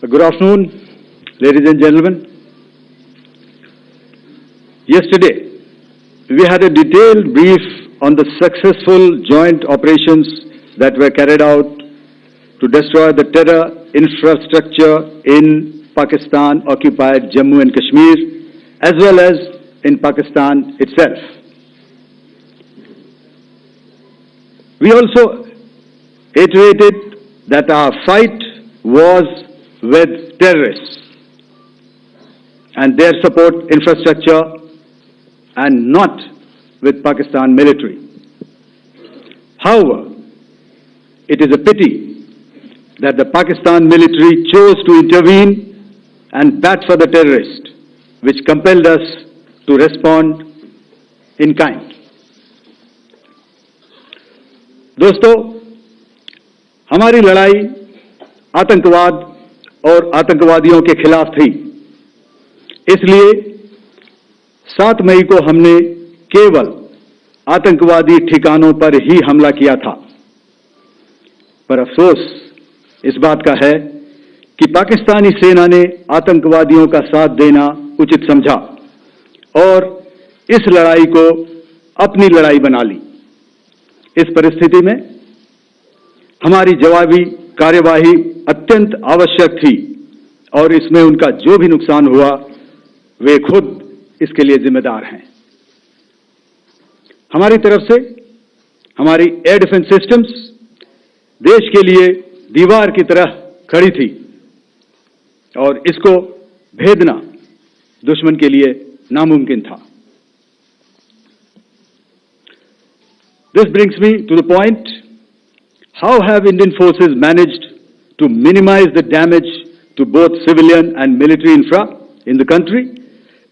Good afternoon, ladies and gentlemen. Yesterday, we had a detailed brief on the successful joint operations that were carried out to destroy the terror infrastructure in Pakistan-occupied Jammu and Kashmir, as well as in Pakistan itself. We also iterated that our fight was with terrorists and their support infrastructure and not with Pakistan military. However, it is a pity that the Pakistan military chose to intervene and bat for the terrorist, which compelled us to respond in kind. दोस्तों, हमारी लड़ाई आतंकवाद और आतंकवादियों के खिलाफ थी। इसलिए 7 मई को हमने केवल आतंकवादी ठिकानों पर ही हमला किया था। पर अफसोस इस बात का है कि पाकिस्तानी सेना ने आतंकवादियों का साथ देना उचित समझा और इस लड़ाई को अपनी लड़ाई बना ली। इस परिस्थिति में हमारी जवाबी कार्यवाही अत्यंत आवश्यक थी और इसमें उनका जो भी नुकसान हुआ, वे खुद इसके लिए जिम्मेदार हैं। हमारी तरफ से हमारी एयर डिफेंस सिस्टम्स देश के लिए दीवार की तरह खड़ी थी और इसको भेदना दुश्मन के लिए नामुमकिन था। This brings me to the point, how have Indian forces managed to minimize the damage to both civilian and military infra in the country,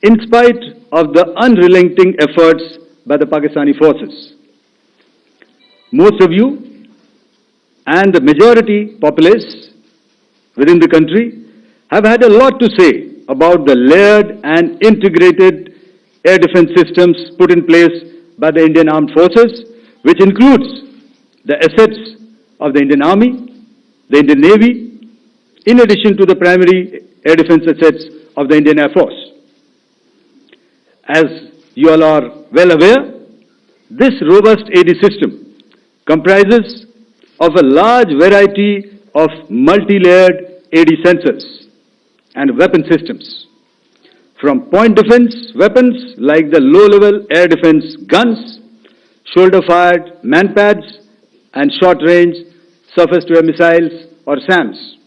in spite of the unrelenting efforts by the Pakistani forces? Most of you and the majority populace within the country have had a lot to say about the layered and integrated air defense systems put in place by the Indian Armed Forces, which includes the assets of the Indian Army, the Indian Navy, in addition to the primary air defense assets of the Indian Air Force. As you all are well aware, this robust AD system comprises of a large variety of multi-layered AD sensors and weapon systems, from point defense weapons like the low-level air defense guns, shoulder-fired manpads, and short-range surface-to-air missiles or SAMs,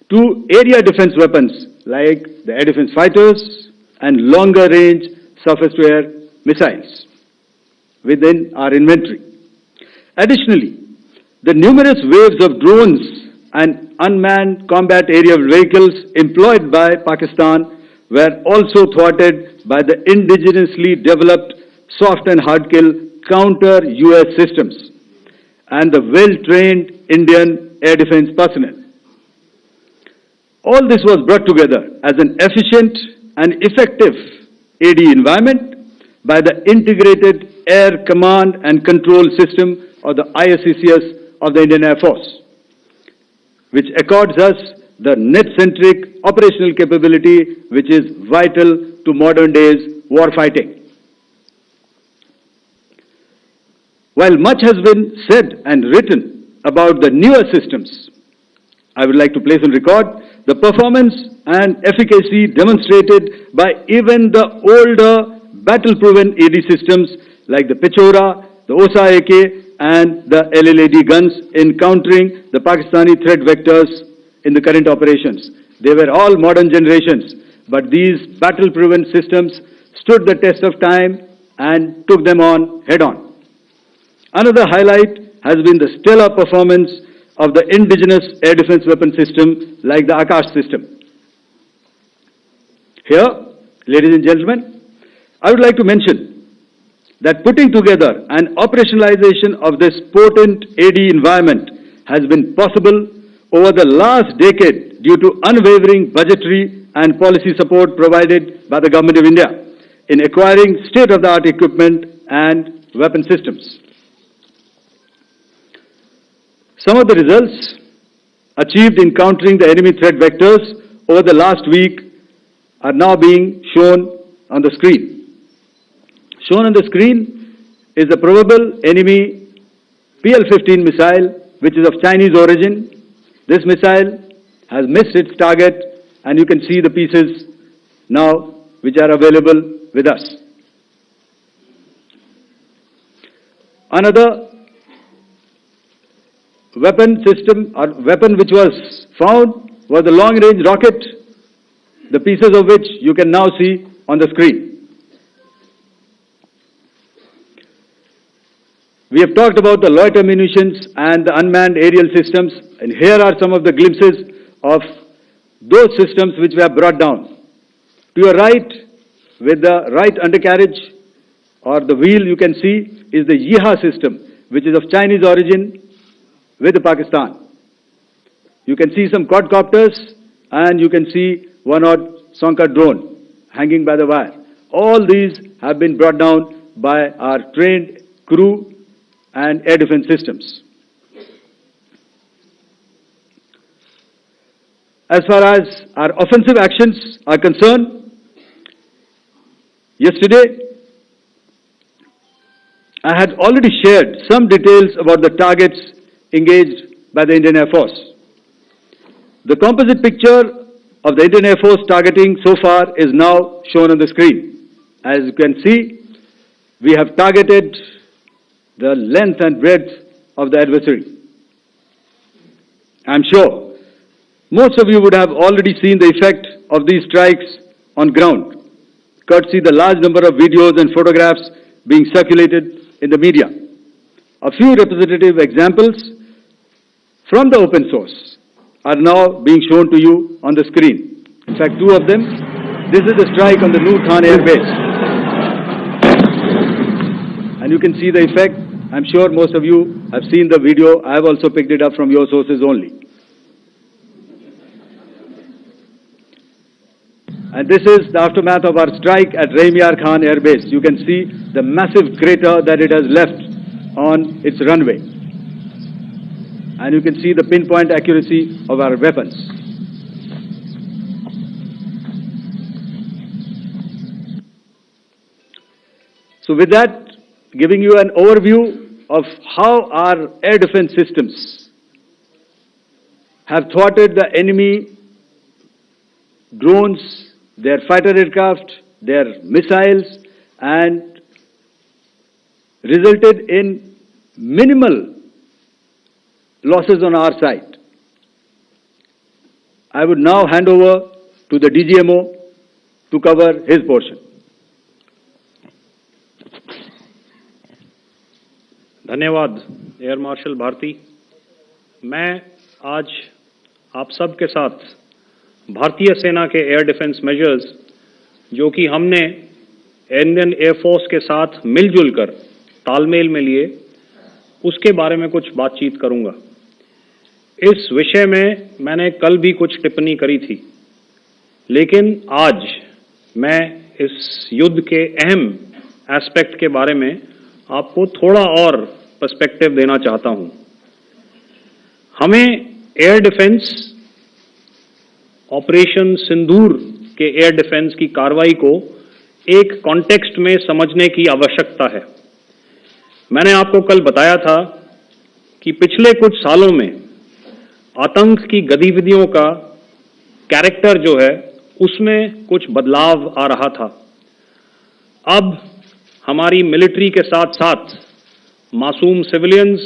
to area defense weapons like the air defense fighters and longer-range surface-to-air missiles within our inventory. Additionally, the numerous waves of drones and unmanned combat aerial vehicles employed by Pakistan were also thwarted by the indigenously developed soft and hard kill counter-US systems and the well-trained Indian air defense personnel. All this was brought together as an efficient and effective AD environment by the Integrated Air Command and Control System, or the ISCCS of the Indian Air Force, which accords us the net-centric operational capability which is vital to modern days warfighting. While much has been said and written about the newer systems, I would like to place on record the performance and efficacy demonstrated by even the older battle-proven AD systems like the Pechora, the OSA AK, and the LLAD guns in countering the Pakistani threat vectors in the current operations. They were all modern generations, but these battle-proven systems stood the test of time and took them on head-on. Another highlight has been the stellar performance of the indigenous air defense weapon system like the Akash system. Here, ladies and gentlemen, I would like to mention that putting together and operationalization of this potent AD environment has been possible over the last decade due to unwavering budgetary and policy support provided by the Government of India in acquiring state-of-the-art equipment and weapon systems. Some of the results achieved in countering the enemy threat vectors over the last week are now being shown on the screen. Shown on the screen is the probable enemy PL-15 missile, which is of Chinese origin. This missile has missed its target, and you can see the pieces now which are available with us. Another weapon system or weapon which was found was the long-range rocket, the pieces of which you can now see on the screen. We have talked about the loiter munitions and the unmanned aerial systems, and here are some of the glimpses of those systems which we have brought down. To your right, with the right undercarriage or the wheel, you can see is the Yeeha system, which is of Chinese origin with Pakistan. You can see some quadcopters, and you can see one odd Sonka drone hanging by the wire. All these have been brought down by our trained crew and air defense systems. As far as our offensive actions are concerned, yesterday I had already shared some details about the targets engaged by the Indian Air Force. The composite picture of the Indian Air Force targeting so far is now shown on the screen. As you can see, we have targeted the length and breadth of the adversary. I'm sure most of you would have already seen the effect of these strikes on ground, courtesy the large number of videos and photographs being circulated in the media. A few representative examples from the open source are now being shown to you on the screen. In fact, two of them. This is a strike on the Noor Khan Air Base. And you can see the effect. I'm sure most of you have seen the video. I have also picked it up from your sources only. And this is the aftermath of our strike at Rahim Yar Khan Air Base. You can see the massive crater that it has left on its runway. And you can see the pinpoint accuracy of our weapons. So with that, giving you an overview of how our air defense systems have thwarted the enemy drones, their fighter aircraft, their missiles, and resulted in minimal losses on our side. I would now hand over to the DGMO to cover his portion. धन्यवाद air marshal Bharti. मैं आज आप सब के साथ भारतीय सेना के एयर डिफेंस मेजर्स जो कि हमने इंडियन एयरफोर्स के साथ मिलजुल कर तालमेल में लिए, उसके बारे में कुछ बातचीत करूंगा। इस विषय में मैंने कल भी कुछ टिप्पणी करी थी, लेकिन आज मैं इस युद्ध के अहम एस्पेक्ट के बारे में आपको थोड़ा और पर्सपेक्टिव देना चाहता हूं। हमें एयर डिफेंस ऑपरेशन सिंदूर के एयर डिफेंस की कार्रवाई को एक कॉन्टेक्स्ट में समझने की आवश्यकता है। मैंने आपको कल बताया था कि पिछले कुछ सालों में आतंक की गतिविधियों का कैरेक्टर जो है उसमें कुछ बदलाव आ रहा था। अब हमारी मिलिट्री के साथ साथ मासूम सिविलियंस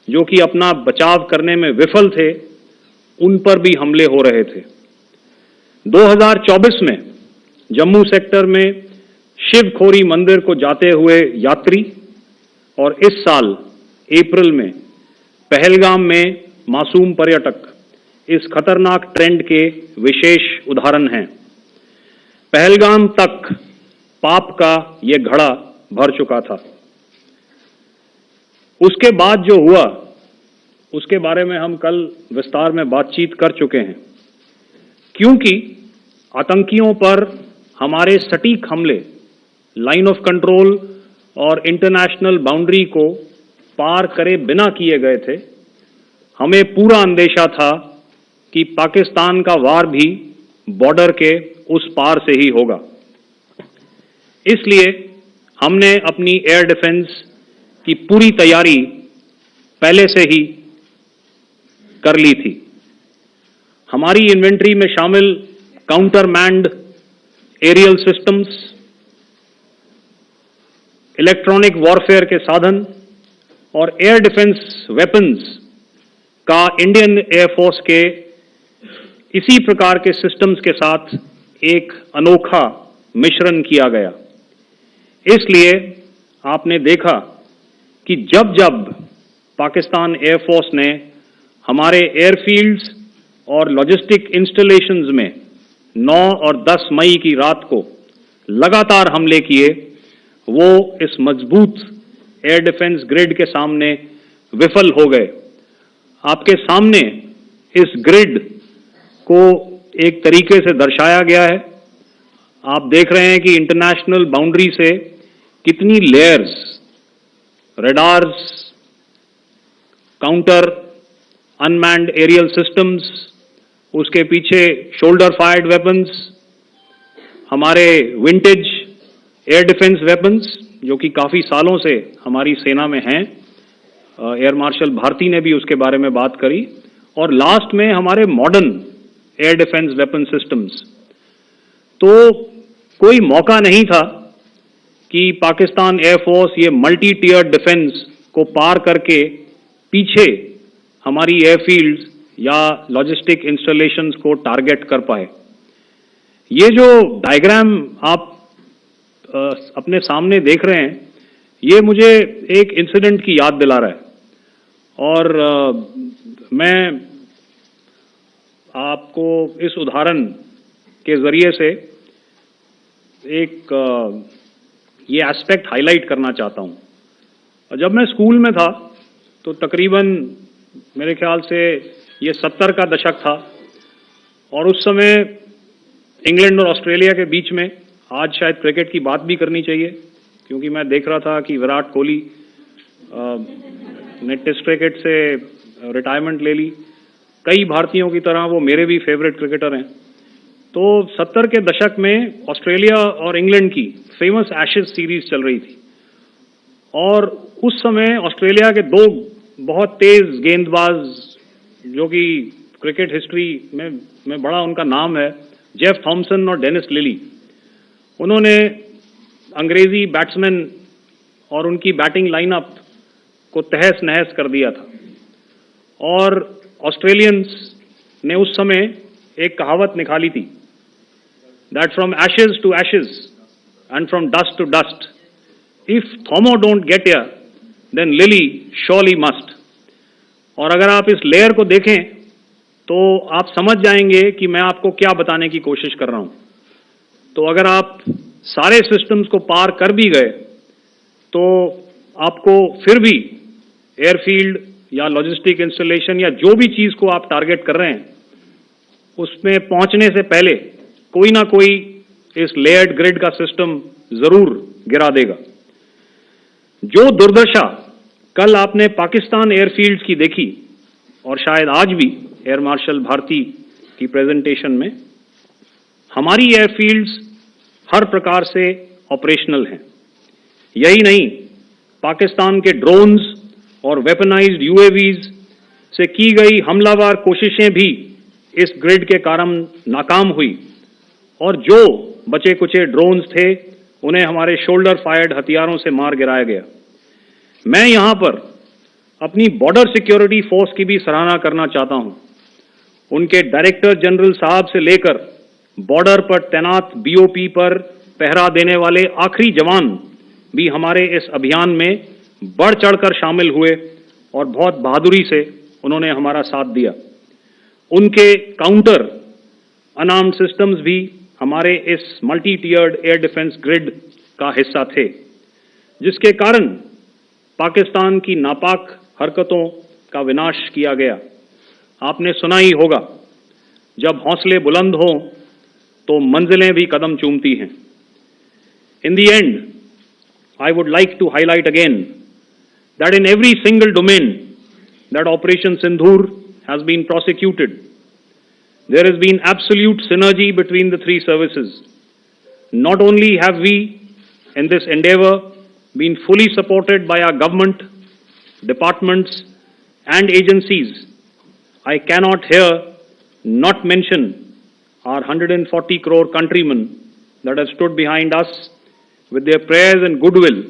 जो कि अपना बचाव करने में विफल थे, उन पर भी हमले हो रहे थे। 2024 में जम्मू सेक्टर में शिवखोरी मंदिर को जाते हुए यात्री और इस साल अप्रैल में पहलगाम में मासूम पर्यटक इस खतरनाक ट्रेंड के विशेष उदाहरण हैं। पहलगाम तक पाप का ये घड़ा भर चुका था। उसके बाद जो हुआ उसके बारे में हम कल विस्तार में बातचीत कर चुके हैं, क्योंकि आतंकियों पर हमारे सटीक हमले लाइन ऑफ कंट्रोल और इंटरनेशनल बाउंड्री को पार करे बिना किए गए थे। हमें पूरा अंदेशा था कि पाकिस्तान का वार भी बॉर्डर के उस पार से ही होगा। इसलिए हमने अपनी एयर डिफेंस की पूरी तैयारी पहले से ही कर ली थी। हमारी इन्वेंट्री में शामिल counter manned aerial systems, electronic warfare के साधन और एयर डिफेंस वेपन्स का इंडियन एयरफोर्स के इसी प्रकार के सिस्टम्स के साथ एक अनोखा मिश्रण किया गया। इसलिए आपने देखा कि जब जब पाकिस्तान एयरफोर्स ने हमारे एयरफील्ड्स और लॉजिस्टिक इंस्टॉलेशंस में 9 और 10 मई की रात को लगातार हमले किए, वो इस मजबूत एयर डिफेंस ग्रिड के सामने विफल हो गए। आपके सामने इस ग्रिड को एक तरीके से दर्शाया गया है। आप देख रहे हैं कि इंटरनेशनल बाउंड्री से कितनी layers, radars, counter unmanned aerial systems, उसके पीछे शोल्डर फायर्ड वेपन्स, हमारे विंटेज एयर डिफेंस वेपन्स जो कि काफी सालों से हमारी सेना में हैं। एयर मार्शल भारती ने भी उसके बारे में बात करी। और लास्ट में हमारे modern air defence weapon systems. तो कोई मौका नहीं था कि पाकिस्तान एयरफोर्स ये मल्टी टियर डिफेंस को पार करके पीछे हमारी एयरफील्ड्स या लॉजिस्टिक इंस्टॉलेशंस को टारगेट कर पाए। ये जो डायग्राम आप अपने सामने देख रहे हैं, ये मुझे एक इंसिडेंट की याद दिला रहा है। और मैं आपको इस उदाहरण के जरिए से एक ये एस्पेक्ट हाईलाइट करना चाहता हूं। जब मैं स्कूल में था तो तकरीबन मेरे ख्याल से ये 70 का दशक था और उस समय इंग्लैंड और ऑस्ट्रेलिया के बीच में, आज शायद क्रिकेट की बात भी करनी चाहिए क्योंकि मैं देख रहा था कि विराट कोहली ने टेस्ट क्रिकेट से रिटायरमेंट ले ली। कई भारतीयों की तरह वो मेरे भी फेवरेट क्रिकेटर हैं। तो 70 के दशक में ऑस्ट्रेलिया और इंग्लैंड की फेमस एशेज सीरीज चल रही थी और उस समय ऑस्ट्रेलिया के 2 बहुत तेज गेंदबाज जो कि क्रिकेट हिस्ट्री में बड़ा उनका नाम है, जेफ थॉमसन और डेनिस लिली, उन्होंने अंग्रेजी बैट्समैन और उनकी बैटिंग लाइनअप को तहस नहस कर दिया था। और ऑस्ट्रेलियंस ने उस समय एक कहावत निकाली थी, that from ashes to ashes and from dust to dust, if Thommo don't get here then Lillee surely must. और अगर आप इस लेयर को देखें तो आप समझ जाएंगे कि मैं आपको क्या बताने की कोशिश कर रहा हूं। तो अगर आप सारे सिस्टम्स को पार कर भी गए तो आपको फिर भी एयरफील्ड या लॉजिस्टिक इंस्टॉलेशन या जो भी चीज को आप टारगेट कर रहे हैं उसमें पहुंचने से पहले कोई ना कोई इस लेयर्ड ग्रिड का सिस्टम जरूर गिरा देगा। जो दुर्दशा कल आपने पाकिस्तान एयरफील्ड्स की देखी और शायद आज भी एयर मार्शल भारती की प्रेजेंटेशन में, हमारी एयरफील्ड्स हर प्रकार से ऑपरेशनल हैं। यही नहीं, पाकिस्तान के ड्रोन्स और वेपनाइज्ड यूएवीज से की गई हमलावर कोशिशें भी इस ग्रिड के कारण नाकाम हुई और जो बचे कुचे ड्रोन्स थे उन्हें हमारे शोल्डर फायर्ड हथियारों से मार गिराया गया। मैं यहां पर अपनी बॉर्डर सिक्योरिटी फोर्स की भी सराहना करना चाहता हूं। उनके डायरेक्टर जनरल साहब से लेकर बॉर्डर पर तैनात बीओपी पर पहरा देने वाले आखिरी जवान भी हमारे इस अभियान में बढ़ चढ़कर शामिल हुए और बहुत बहादुरी से उन्होंने हमारा साथ दिया। उनके काउंटर अनार्म्ड सिस्टम्स भी हमारे इस मल्टी टियर्ड एयर डिफेंस ग्रिड का हिस्सा थे, जिसके कारण पाकिस्तान की नापाक हरकतों का विनाश किया गया। आपने सुना ही होगा, जब हौसले बुलंद हों तो मंजिलें भी कदम चूमती हैं। In the end, I would like to highlight again that in every single domain that Operation Sindhur has been prosecuted, there has been absolute synergy between the three services. Not only have we, in this endeavor, been fully supported by our government, departments, and agencies, I cannot here not mention our 140 crore countrymen that have stood behind us with their prayers and goodwill,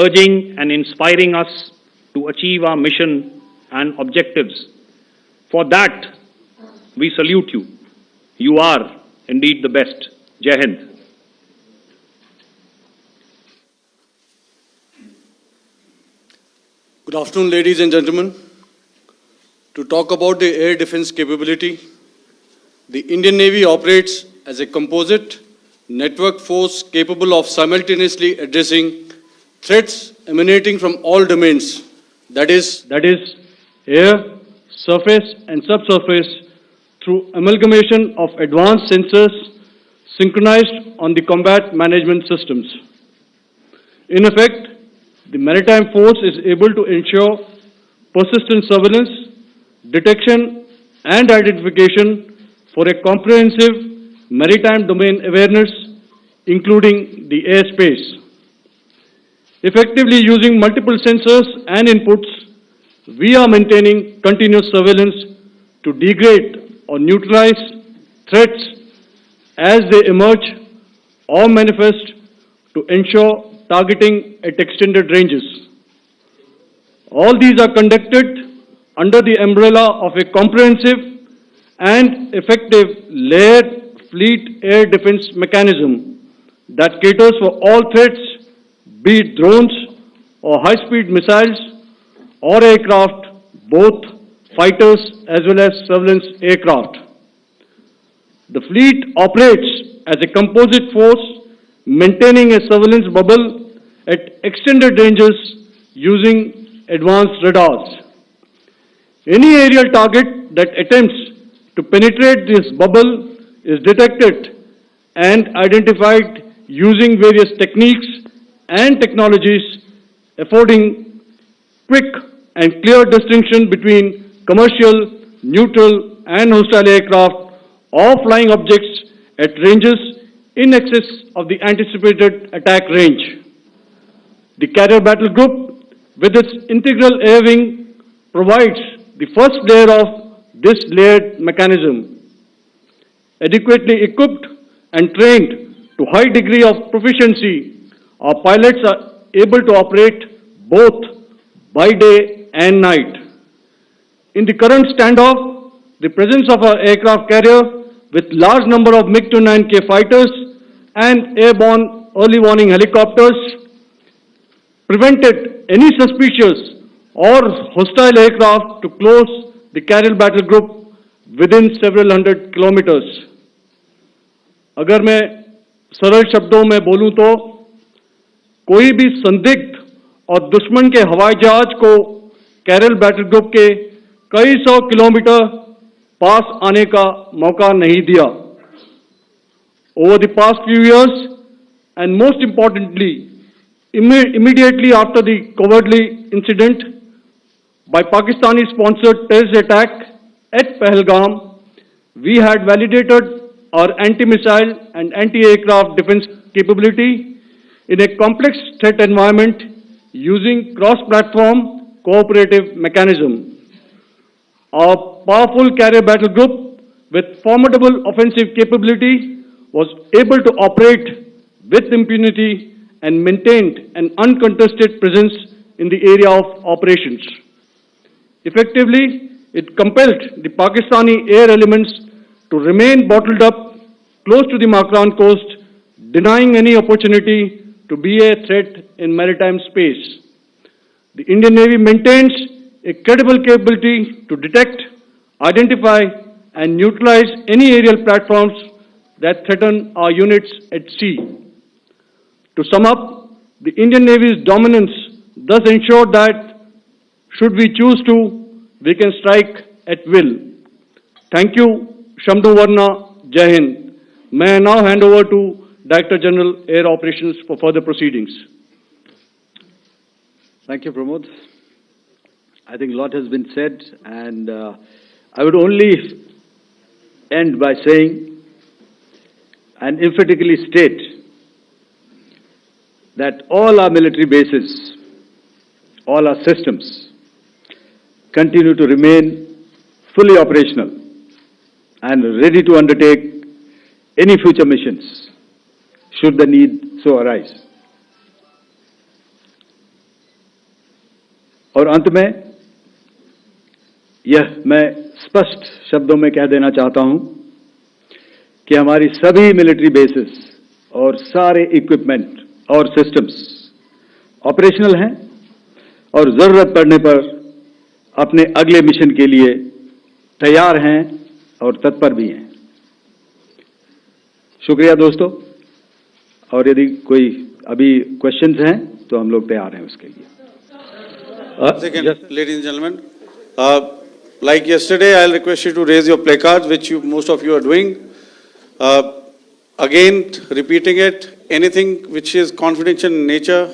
urging and inspiring us to achieve our mission and objectives. For that, we salute you. You are indeed the best. Jai Hind. Good afternoon, ladies and gentlemen. To talk about the air defense capability, the Indian Navy operates as a composite network force capable of simultaneously addressing threats emanating from all domains, that is air, surface and subsurface, through amalgamation of advanced sensors synchronized on the combat management systems. In effect, the maritime force is able to ensure persistent surveillance, detection and identification for a comprehensive maritime domain awareness, including the airspace. Effectively using multiple sensors and inputs, we are maintaining continuous surveillance to degrade or neutralize threats as they emerge or manifest, to ensure targeting at extended ranges. All these are conducted under the umbrella of a comprehensive and effective layered fleet air defense mechanism that caters for all threats, be it drones or high-speed missiles or aircraft, both fighters as well as surveillance aircraft. The fleet operates as a composite force, maintaining a surveillance bubble at extended ranges using advanced radars. Any aerial target that attempts to penetrate this bubble is detected and identified using various techniques and technologies, affording quick and clear distinction between commercial, neutral and hostile aircraft or flying objects at ranges in excess of the anticipated attack range. The Carrier Battle Group, with its integral air wing, provides the first layer of this layered mechanism. Adequately equipped and trained to high degree of proficiency, our pilots are able to operate both by day and night. In the current standoff, the presence of our aircraft carrier with large number of MiG-29K fighters and airborne early warning helicopters prevented any suspicious or hostile aircraft to close the Carrier Battle Group within several hundred kilometers. अगर मैं सरल शब्दों में बोलूं तो कोई भी संदिग्ध और दुश्मन के हवाई जहाज को कैरल बैटल ग्रुप के कई सौ किलोमीटर पास आने का मौका नहीं दिया. Over the past few years, and most importantly, immediately after the cowardly incident by Pakistani-sponsored terrorist attack at Pahalgam, we had validated our anti-missile and anti-aircraft defense capability in a complex threat environment using cross-platform cooperative mechanism. Our powerful carrier battle group with formidable offensive capability was able to operate with impunity and maintained an uncontested presence in the area of operations. Effectively, it compelled the Pakistani air elements to remain bottled up close to the Makran coast, denying any opportunity to be a threat in maritime space. The Indian Navy maintains a credible capability to detect, identify, and neutralize any aerial platforms that threaten our units at sea. To sum up, the Indian Navy's dominance thus ensured that, should we choose to, we can strike at will. Thank you, Shamdu Varna, Jai Hind. May I now hand over to Director General Air Operations for further proceedings. Thank you, Pramod. I think a lot has been said, and I would only end by saying and emphatically state that all our military bases, all our systems continue to remain fully operational and ready to undertake any future missions should the need so arise. और अंत में यह मैं स्पष्ट शब्दों में कह देना चाहता हूं कि हमारी सभी मिलिट्री बेसेस और सारे इक्विपमेंट और सिस्टम्स ऑपरेशनल हैं और जरूरत पड़ने पर अपने अगले मिशन के लिए तैयार हैं और तत्पर भी हैं। शुक्रिया दोस्तों, और यदि कोई अभी क्वेश्चंस हैं तो हम लोग तैयार हैं उसके लिए। Second, ladies and gentlemen, like yesterday, I'll request you to raise your placards, which most of you are doing. Again, repeating it, anything which is confidential in nature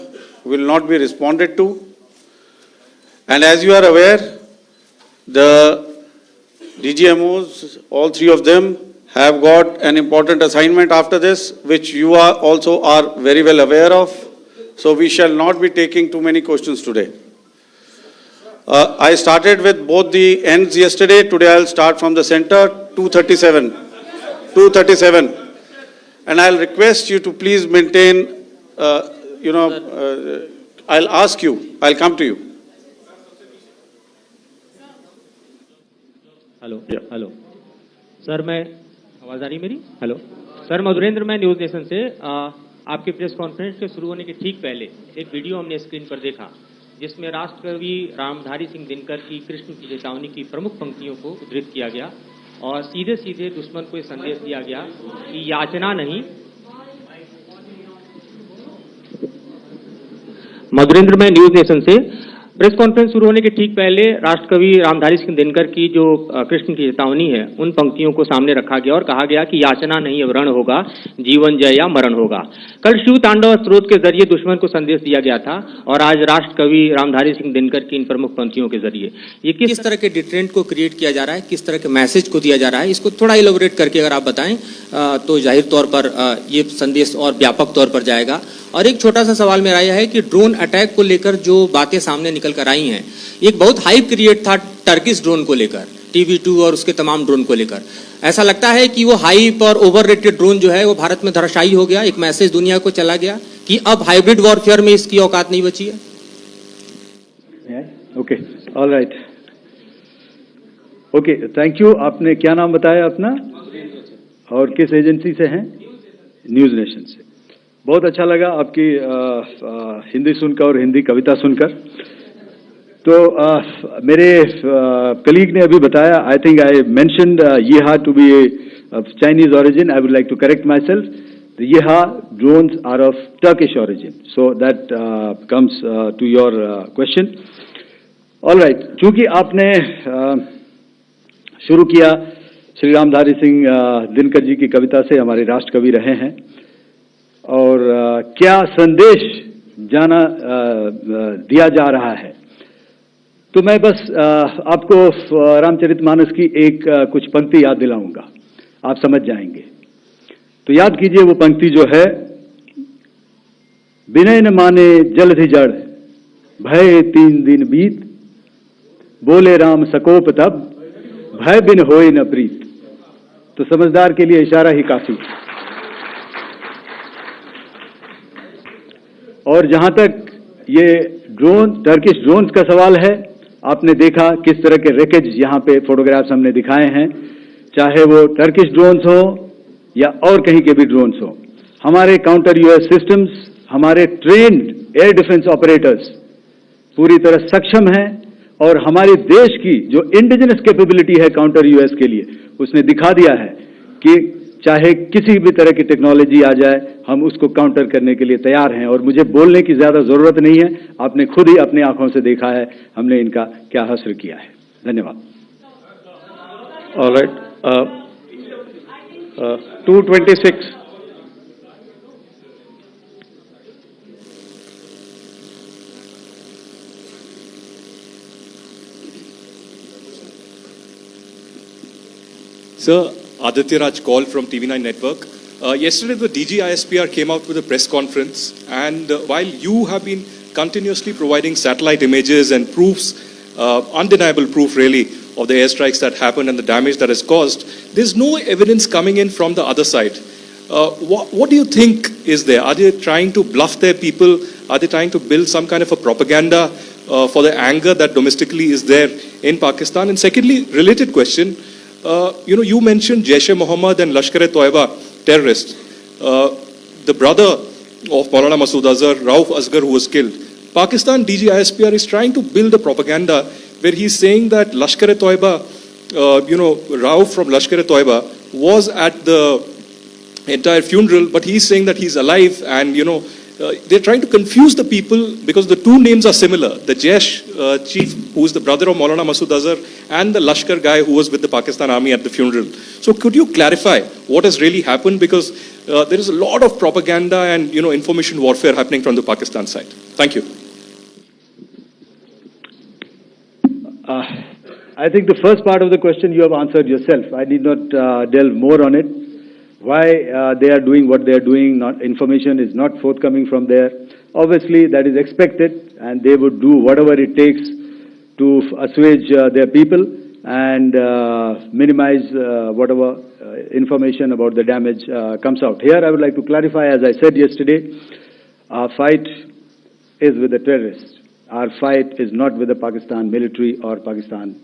will not be responded to. And as you are aware, the DGMOs, all three of them, have got an important assignment after this, which you are also are very well aware of. So we shall not be taking too many questions today. I started with both the ends yesterday. Today I'll start from the center, 237. 237. And I'll request you to please maintain, I'll ask you, I'll come to you. Hello hello sir, मैं आवाज़ आ रही मेरी? Hello sir, Madhurendra, मैं news nation से आपके press conference के शुरू होने के ठीक पहले एक वीडियो हमने स्क्रीन पर देखा जिसमें राष्ट्रकवि रामधारी सिंह दिनकर की कृष्ण की चेतावनी की प्रमुख पंक्तियों को उद्धृत किया गया और सीधे सीधे दुश्मन को ये संदेश दिया गया कि याचना नहीं। मधुरेंद्र, मैं न्यूज़ नेशन से प्रेस कॉन्फ्रेंस शुरू होने के ठीक पहले राष्ट्रकवि रामधारी सिंह दिनकर की जो कृष्ण की चेतावनी है उन पंक्तियों को सामने रखा गया और कहा गया कि याचना नहीं अब रण होगा, जीवन जय या मरण होगा। कल शिव तांडव स्त्रोत के जरिए दुश्मन को संदेश दिया गया था और आज राष्ट्रकवि रामधारी सिंह दिनकर की इन प्रमुख पंक्तियों के जरिए ये किस तरह के डिटरेंट को क्रिएट किया जा रहा है, किस तरह के मैसेज को दिया जा रहा है, इसको थोड़ा इलेबोरेट करके अगर आप बताएं तो जाहिर तौर पर ये संदेश और व्यापक तौर पर जाएगा। और एक छोटा सा सवाल मेरा यह है कि ड्रोन अटैक को लेकर जो बातें सामने निकल कर आई हैं, एक बहुत हाइप क्रिएट था टर्किश ड्रोन को लेकर, TB2 और उसके तमाम ड्रोन को लेकर। ऐसा लगता है कि वो हाइप और ओवररेटेड ड्रोन जो है वो भारत में धराशायी हो गया, एक मैसेज दुनिया को चला गया कि अब हाइब्रिड वॉरफेयर में इसकी औकात नहीं बची है। Okay, all right, okay, thank you. आपने क्या नाम बताया अपना और किस एजेंसी से हैं? न्यूज़ नेशन से। बहुत अच्छा लगा आपकी हिंदी सुनकर और हिंदी कविता सुनकर। तो मेरे कलीग ने अभी बताया, आई थिंक आई मेंशन्ड येहा to be Chinese origin. I would like to correct myself. The Yeha drones are of Turkish origin. So that comes to your question. All right. चूंकि आपने शुरू किया श्री रामधारी सिंह दिनकर जी की कविता से, हमारे राष्ट्र कवि रहे हैं, और क्या संदेश दिया जा रहा है, तो मैं बस आपको रामचरितमानस की एक कुछ पंक्ति याद दिलाऊंगा, आप समझ जाएंगे। तो याद कीजिए वो पंक्ति जो है, विनय न माने जलधि जड़, भय 3 दिन बीत, बोले राम सकोप तब, भय बिन होए न प्रीत। तो समझदार के लिए इशारा ही काफी। और जहां तक ये ड्रोन, टर्किश ड्रोन्स का सवाल है, आपने देखा किस तरह के रेकेज यहाँ पे फोटोग्राफ्स हमने दिखाए हैं, चाहे वो टर्किश ड्रोन्स हो या और कहीं के भी ड्रोन्स हो। हमारे काउंटर यूएस सिस्टम्स, हमारे ट्रेन्ड एयर डिफेंस ऑपरेटर्स पूरी तरह सक्षम हैं और हमारे देश की जो इंडिजिनस कैपेबिलिटी है काउंटर यूएस के लिए, उसने दिखा दिया है कि चाहे किसी भी तरह की टेक्नोलॉजी आ जाए, हम उसको काउंटर करने के लिए तैयार हैं। और मुझे बोलने की ज्यादा जरूरत नहीं है, आपने खुद ही अपनी आंखों से देखा है हमने इनका क्या हश्र किया है। धन्यवाद। Alright, 226. Sir, Aditya Raj Kaul from TV9 Network. Yesterday, the DG ISPR came out with a press conference, and while you have been continuously providing satellite images and proofs, undeniable proof really, of the airstrikes that happened and the damage that is caused, there's no evidence coming in from the other side. What do you think is there? Are they trying to bluff their people? Are they trying to build some kind of a propaganda for the anger that domestically is there in Pakistan? And secondly, related question, you mentioned Jaish-e-Mohammed and Lashkar-e-Toiba terrorists. The brother of Maulana Masood Azhar, Rauf Asghar, who was killed. Pakistan DG ISPR is trying to build a propaganda where he's saying that Lashkar-e-Toiba, Rauf from Lashkar-e-Toiba was at the entire funeral, but he's saying that he's alive, and they're trying to confuse the people because the two names are similar. The Jaish chief, who is the brother of Maulana Masood Azhar, and the Lashkar guy who was with the Pakistan army at the funeral. So could you clarify what has really happened? Because there is a lot of propaganda and information warfare happening from the Pakistan side. Thank you. I think the first part of the question you have answered yourself. I need not delve more on it. Why they are doing what they are doing, information is not forthcoming from there. Obviously, that is expected, and they would do whatever it takes to assuage their people and minimize whatever information about the damage comes out. Here, I would like to clarify, as I said yesterday, our fight is with the terrorists. Our fight is not with the Pakistan military or Pakistan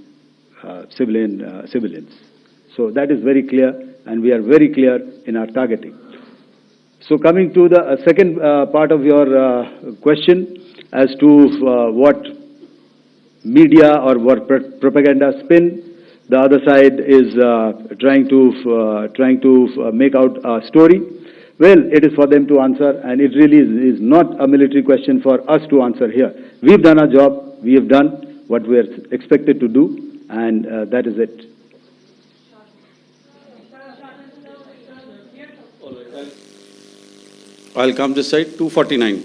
civilians. So that is very clear, and we are very clear in our targeting. So coming to the second part of your question as to what media or what propaganda spin the other side is trying to make out a story. Well, it is for them to answer, and it really is not a military question for us to answer here. We've done our job, we have done what we are expected to do, and that is it. I'll come this side, 249.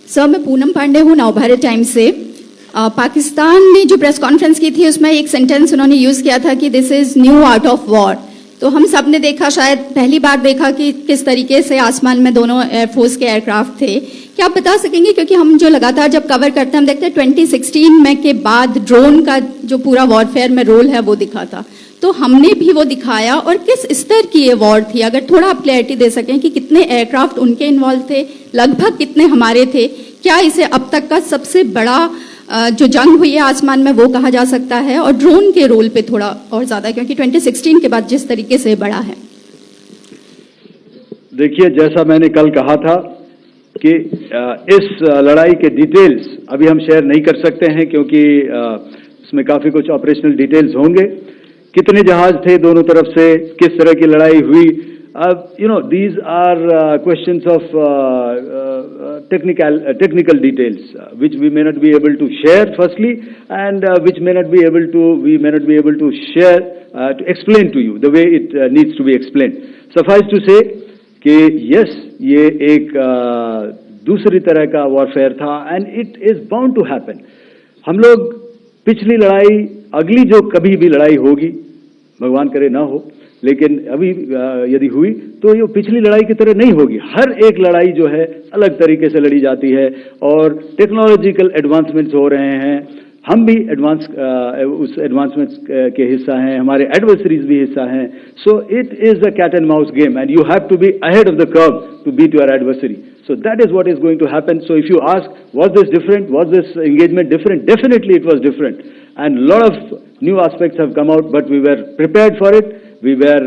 Sir, मैं पूनम पांडे हूँ Navbharat times से। पाकिस्तान ने जो press conference की थी उसमें एक sentence उन्होंने यूज़ किया था कि this is new art of war. तो हम सब ने देखा, शायद पहली बार देखा कि किस तरीके से आसमान में दोनों एयरफोर्स के एयरक्राफ्ट थे। क्या आप बता सकेंगे, क्योंकि हम जो लगातार जब कवर करते हैं हम देखते हैं 2016 में के बाद ड्रोन का जो पूरा वॉरफेयर में रोल है वो दिखा था, तो हमने भी वो दिखाया, और किस स्तर की ये वॉर थी? अगर थोड़ा आप क्लैरिटी दे सकें कि कितने एयरक्राफ्ट उनके इन्वॉल्व थे, लगभग कितने हमारे थे, क्या इसे अब तक का सबसे बड़ा जो जंग हुई है आसमान में वो कहा जा सकता है, और ड्रोन के रोल पे थोड़ा और ज्यादा, क्योंकि 2016 के बाद जिस तरीके से बढ़ा है। देखिए, जैसा मैंने कल कहा था कि इस लड़ाई के डिटेल्स अभी हम शेयर नहीं कर सकते हैं, क्योंकि इसमें काफी कुछ ऑपरेशनल डिटेल्स होंगे। कितने जहाज थे दोनों तरफ से, किस तरह की लड़ाई हुई, these are questions of technical details which we may not be able to share firstly, and which we may not be able to share to explain to you the way it needs to be explained. Suffice to say कि yes, ये एक दूसरी तरह का warfare था, and it is bound to happen. हम लोग पिछली लड़ाई, अगली जो कभी भी लड़ाई होगी, भगवान करे ना हो, लेकिन अभी यदि हुई तो ये पिछली लड़ाई की तरह नहीं होगी। हर एक लड़ाई जो है अलग तरीके से लड़ी जाती है, और टेक्नोलॉजिकल एडवांसमेंट्स हो रहे हैं। हम भी उस एडवांसमेंट्स के हिस्सा हैं, हमारे एडवर्सरीज भी हिस्सा हैं। So it is a cat and mouse game, and you have to be ahead of the curve to beat your adversary. So that is what is going to happen. So if you ask, was this different? Was this engagement different? Definitely it was different. And a lot of new aspects have come out, but we were prepared for it, we were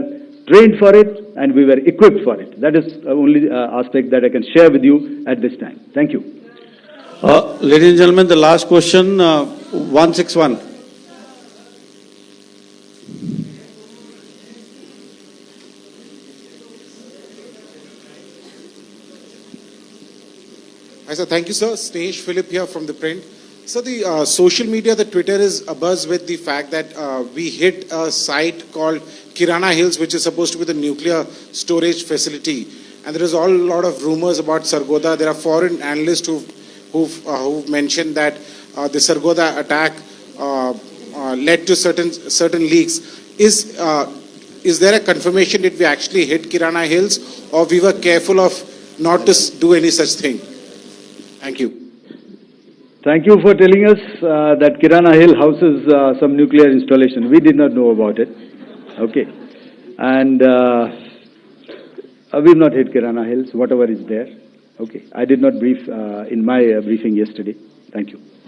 trained for it, and we were equipped for it. That is the only aspect that I can share with you at this time. Thank you. Ladies and gentlemen, the last question, 161. Hi, sir. Thank you, sir. Snesh Philip here from The Print. So the social media, the Twitter is abuzz with the fact that we hit a site called Kirana Hills, which is supposed to be the nuclear storage facility. And there is a lot of rumors about Sargodha. There are foreign analysts who who mentioned that the Sargodha attack led to certain leaks. Is there a confirmation that we actually hit Kirana Hills, or we were careful of not to do any such thing? Thank you. Thank you for telling us that Kirana Hill houses some nuclear installation. We did not know about it. Okay. And we've not hit Kirana Hills, whatever is there. Okay. I did not brief in my briefing yesterday. Thank you.